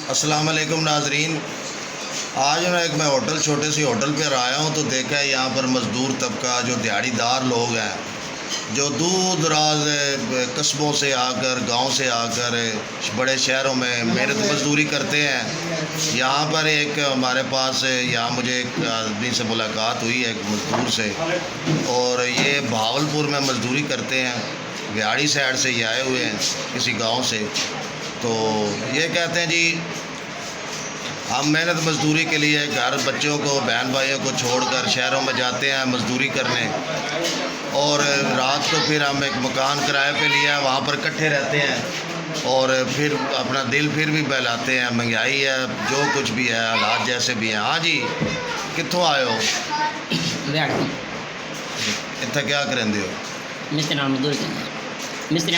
अस्सलाम वालेकुम नाजरीन। आज मैं होटल छोटे सी होटल पर आया हूँ तो देखा है यहाँ पर मज़दूर तबका जो दिहाड़ीदार लोग हैं, जो दूर दराज कस्बों से आकर गांव से आकर बड़े शहरों में मेहनत मजदूरी करते हैं। यहाँ पर एक हमारे पास यहाँ मुझे एक आदमी से मुलाकात हुई है, एक मज़दूर से, और ये भावलपुर में मजदूरी करते हैं। बिहाड़ी साइड से ये आए हुए हैं किसी गांव से। तो ये कहते हैं जी हम मेहनत मजदूरी के लिए घर बच्चों को बहन भाइयों को छोड़कर शहरों में जाते हैं मजदूरी करने, और रात को फिर हम एक मकान किराए पे लिया, वहाँ पर इकट्ठे रहते हैं और फिर अपना दिल फिर भी बहलाते हैं। महंगाई है, जो कुछ भी है, हालात जैसे भी हैं। हाँ जी, कितों आए हो? इतना क्या करेंदे हो? मिस्त्री नाल मजदूरी करें। मिस्त्री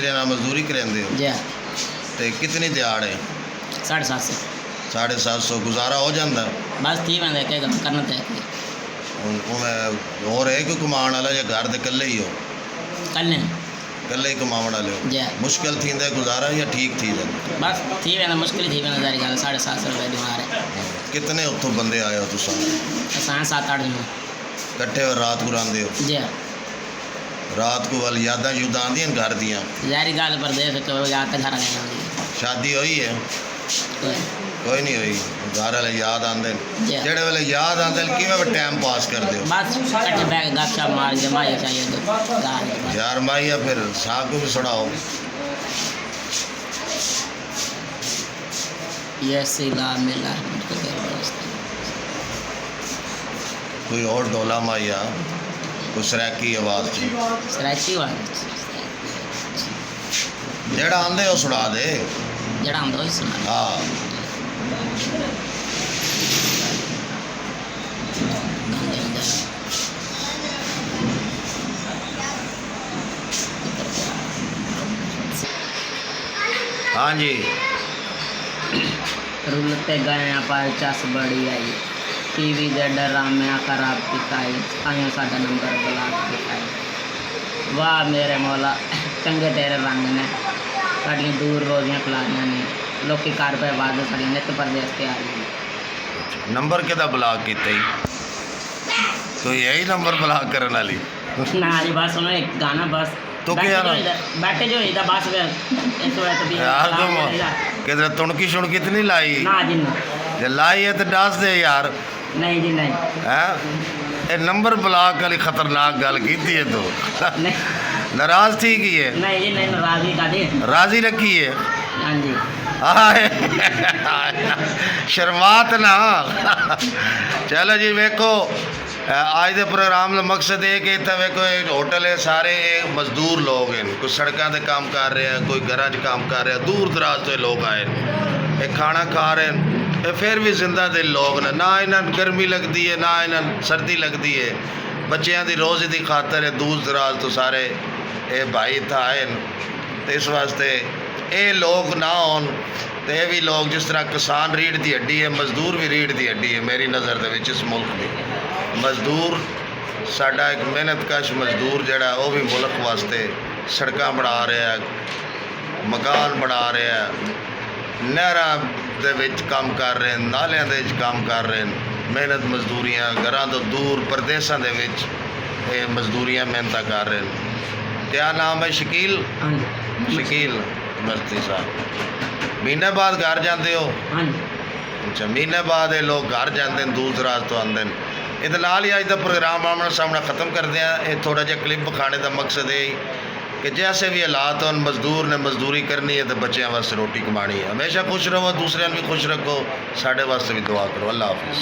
नाल मजदूरी करेंदे हो? जी। तो कितनी दिहाड़ है? 750। 750 गुजारा हो जाता? बस थी मैं करना तो और है कोई कमाने वाला या घर दे कल्ले ही हो? कल कल्ले ही कमाने वाले हो? जी। मुश्किल थी गुजारा या ठीक थी? बस थी वेंदा मुश्किल थी वेंदा सारी गल। 750 रुपए दिमाग है। कितने उत्थों बंदे आए हो तुम? असां 7-8 जने इकट्ठे और रात को आंदे हो? जी। रात को वाल यादां युदां आंदियां घर दियां? यारी गल परदेस तो याद तो घर आने आंदी। शादी हुई है? कोई नहीं हुई। घर वाले याद आंदे जेड़े वेले याद आंदे किवें टाइम पास करदे हो? बस इकट्ठे बैठ के गपशप मार के माई चाहिए यार माइया फिर साहब को भी सुनाओ। ये सिला मिला कोई और डोला माइया, कोई सराकी आवाज़ सराची वाला जेड़ा आंदे हो सुना दे। जड़ा हम तो सुना। हाँ हाँ जी। रुलते गए पर चस बड़ी आई, टीवी दे डरामे खराब किताई, आयो साडा नंबर ब्लॉक किताई। वाह मेरे मौला चंगे तेरे रंग ने, साड़ियाँ दूर रोजियाँ खिलारियाँ ने, लोकी घर पे वादे साड़ियाँ नित परदेस ते आ रही। नंबर किदा ब्लॉक किते? तो यही नंबर ब्लॉक करने वाली? ना जी बस सुनो एक गाना बस तो क्या बैठे जो इधर बस इस वजह तो भी यार तुम किधर तुणकी शुणकी तो नहीं लाई? ना जी ना। जे लाई है तो डांस दे यार। नहीं जी नहीं। हैं ये नंबर ब्लॉक वाली खतरनाक गल की है तो नाराज थी की है? नहीं जी नहीं, नाराजगी का दी राजी रखी है। हाँ जी। शर्मात ना। चलो जी वेखो आज के प्रोग्राम का मकसद है कि इतना वेखो होटल है, सारे मजदूर लोग हैं, कोई सड़कों से काम कर रहे हैं, कोई घर काम कर रहे हैं, दूर दराज से लोग आए ये खाना खा रहे हैं। ये फिर भी जिंदा दिल लोग ने, ना इन्हें गर्मी लगती है ना इन्हें सर्दी लगती है। बच्चों की रोज़ी की खातर है दूर दराज तो सारे ये भाई इतना आए, तो इस वास्ते ये लोग ना होन तो ये भी लोग जिस तरह किसान रीढ़ की हड्डी है, मजदूर भी रीढ़ की हड्डी है मेरी नज़र के इस मुल्क में। मजदूर साडा एक मेहनतकश मजदूर जड़ा वो भी मुल्क वास्ते सड़कां बना रहा है, मकान बना रहा है, नहरां दे विच काम कर रहे हैं, नालियां दे विच काम कर रहे हैं, मेहनत मजदूरियां घरां तो दूर परदेसां दे विच मजदूरियां मेहनत कर रहे हैं। क्या नाम है? शकील? शकील मस्ती साहब। महीने बाद घर जाते हो? अच्छा, महीने बाद ये लोग घर जाते हैं दूर दराज तो आते हैं। ये नाल ही अज का प्रोग्राम आमना सामना ख़त्म करते हैं। ये थोड़ा जहा क्लिप दिखाने का मकसद है कि जैसे भी हालात हो, मजदूर ने मजदूरी करनी है तो बच्चों वास्ते रोटी कमानी है। हमेशा खुश रहो, दूसरों भी खुश रखो, साढ़े वास्ते भी दुआ करो। अल्लाह हाफिज़।